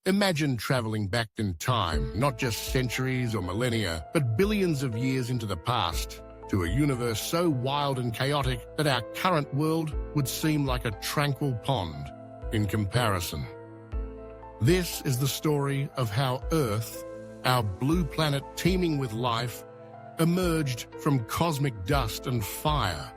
Imagine traveling back in time, not just centuries or millennia, but billions of years into the past, to a universe so wild and chaotic that our current world would seem like a tranquil pond in comparison. This is the story of how Earth, our blue planet teeming with life, emerged from cosmic dust and fire.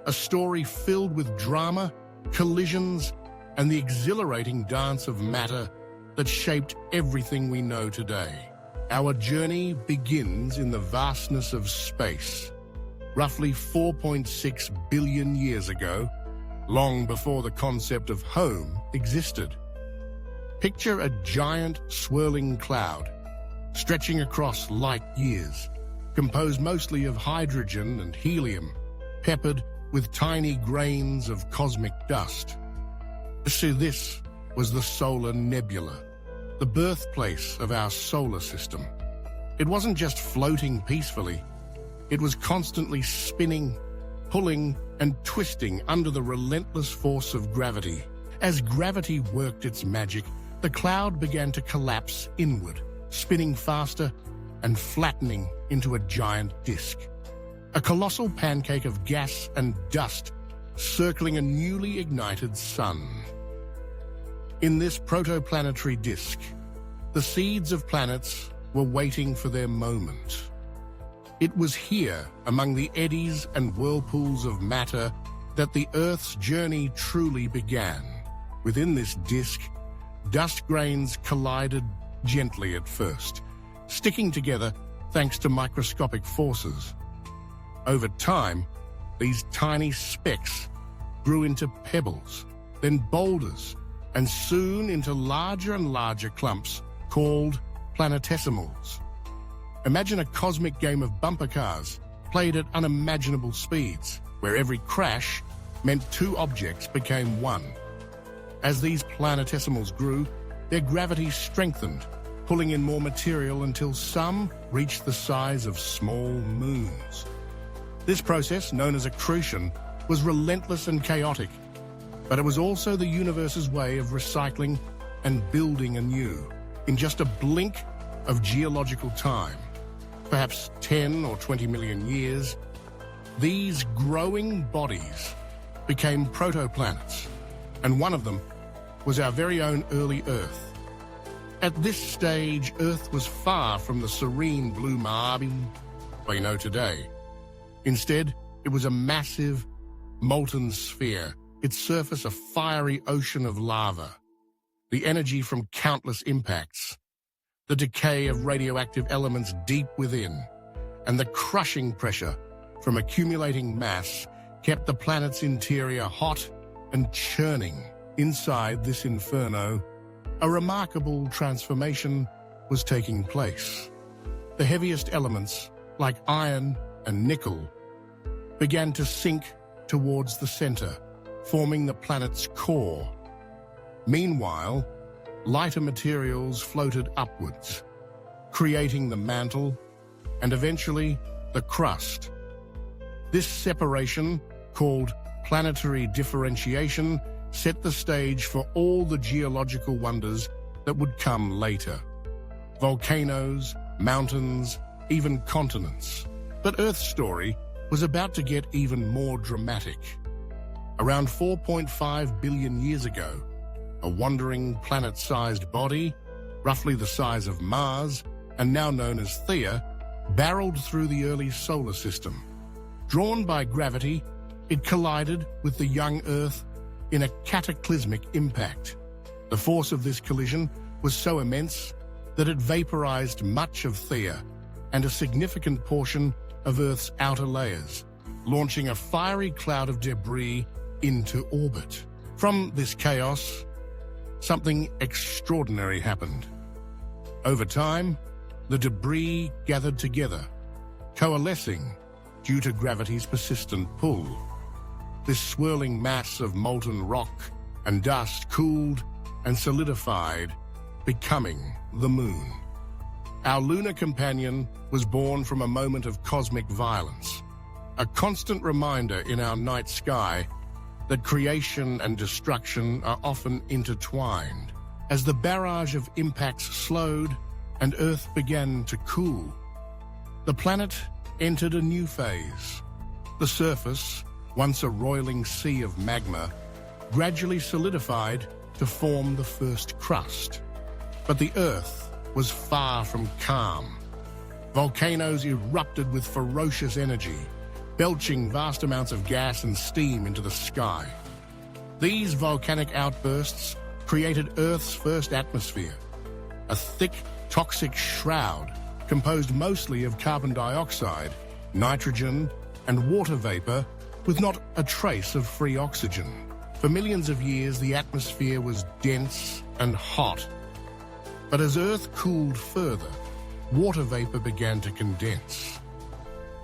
A story filled with drama, collisions, and the exhilarating dance of matter that shaped everything we know today. Our journey begins in the vastness of space, roughly 4.6 billion years ago, long before the concept of home existed. Picture a giant swirling cloud, stretching across light years, composed mostly of hydrogen and helium, peppered with tiny grains of cosmic dust. So this was the solar nebula, the birthplace of our solar system. It wasn't just floating peacefully. It was constantly spinning, pulling, and twisting under the relentless force of gravity. As gravity worked its magic, the cloud began to collapse inward, spinning faster and flattening into a giant disk. A colossal pancake of gas and dust circling a newly ignited sun. In this protoplanetary disk, the seeds of planets were waiting for their moment. It was here, among the eddies and whirlpools of matter, that the Earth's journey truly began. Within this disk, dust grains collided gently at first, sticking together thanks to microscopic forces. Over time, these tiny specks grew into pebbles, then boulders, and soon into larger and larger clumps called planetesimals. Imagine a cosmic game of bumper cars played at unimaginable speeds, where every crash meant two objects became one. As these planetesimals grew, their gravity strengthened, pulling in more material until some reached the size of small moons. This process, known as accretion, was relentless and chaotic, but it was also the universe's way of recycling and building anew. In just a blink of geological time, perhaps 10 or 20 million years, these growing bodies became protoplanets, and one of them was our very own early Earth. At this stage, Earth was far from the serene blue marble we know today. Instead, it was a massive, molten sphere, its surface a fiery ocean of lava. The energy from countless impacts, the decay of radioactive elements deep within, and the crushing pressure from accumulating mass kept the planet's interior hot and churning. Inside this inferno, a remarkable transformation was taking place. The heaviest elements, like iron and nickel, began to sink towards the center, forming the planet's core. Meanwhile, lighter materials floated upwards, creating the mantle and eventually the crust. This separation, called planetary differentiation, set the stage for all the geological wonders that would come later. Volcanoes, mountains, even continents. But Earth's story was about to get even more dramatic. Around 4.5 billion years ago, a wandering planet-sized body, roughly the size of Mars, and now known as Theia, barreled through the early solar system. Drawn by gravity, it collided with the young Earth in a cataclysmic impact. The force of this collision was so immense that it vaporized much of Theia and a significant portion of Earth's outer layers, launching a fiery cloud of debris into orbit. From this chaos, something extraordinary happened. Over time, the debris gathered together, coalescing due to gravity's persistent pull. This swirling mass of molten rock and dust cooled and solidified, becoming the Moon. Our lunar companion was born from a moment of cosmic violence, a constant reminder in our night sky that creation and destruction are often intertwined. As the barrage of impacts slowed and Earth began to cool, the planet entered a new phase. The surface, once a roiling sea of magma, gradually solidified to form the first crust. But the Earth was far from calm. Volcanoes erupted with ferocious energy, belching vast amounts of gas and steam into the sky. These volcanic outbursts created Earth's first atmosphere, a thick, toxic shroud composed mostly of carbon dioxide, nitrogen, and water vapor with not a trace of free oxygen. For millions of years, the atmosphere was dense and hot. But as Earth cooled further, water vapor began to condense.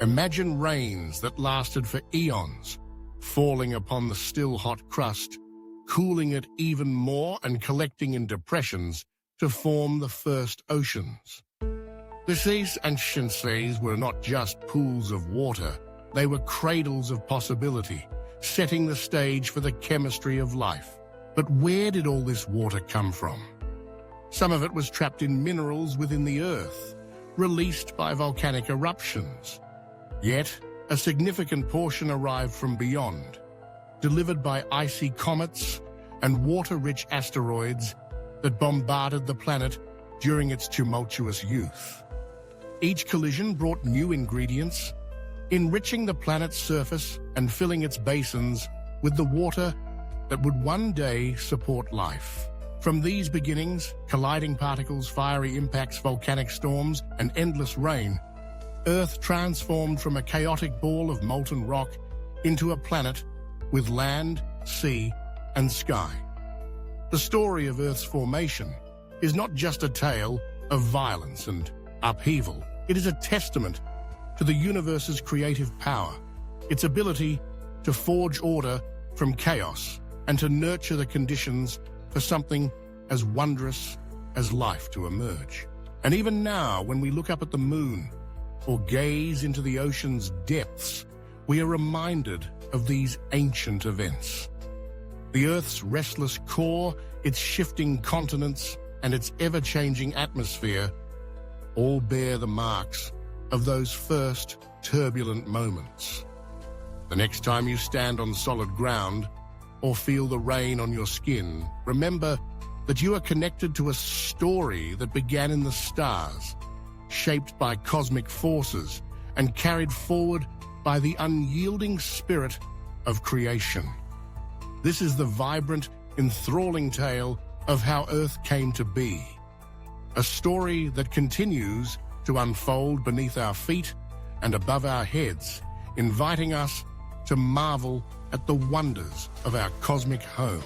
Imagine rains that lasted for eons, falling upon the still hot crust, cooling it even more and collecting in depressions to form the first oceans. These ancient seas were not just pools of water, they were cradles of possibility, setting the stage for the chemistry of life. But where did all this water come from? Some of it was trapped in minerals within the Earth, released by volcanic eruptions. Yet, a significant portion arrived from beyond, delivered by icy comets and water-rich asteroids that bombarded the planet during its tumultuous youth. Each collision brought new ingredients, enriching the planet's surface and filling its basins with the water that would one day support life. From these beginnings, colliding particles, fiery impacts, volcanic storms, and endless rain, Earth transformed from a chaotic ball of molten rock into a planet with land, sea, and sky. The story of Earth's formation is not just a tale of violence and upheaval. It is a testament to the universe's creative power, its ability to forge order from chaos and to nurture the conditions for something as wondrous as life to emerge. And even now, when we look up at the moon or gaze into the ocean's depths, we are reminded of these ancient events. The Earth's restless core, its shifting continents, and its ever-changing atmosphere all bear the marks of those first turbulent moments. The next time you stand on solid ground or feel the rain on your skin, remember that you are connected to a story that began in the stars, shaped by cosmic forces and carried forward by the unyielding spirit of creation. This is the vibrant, enthralling tale of how Earth came to be, a story that continues to unfold beneath our feet and above our heads, inviting us to marvel at the wonders of our cosmic home.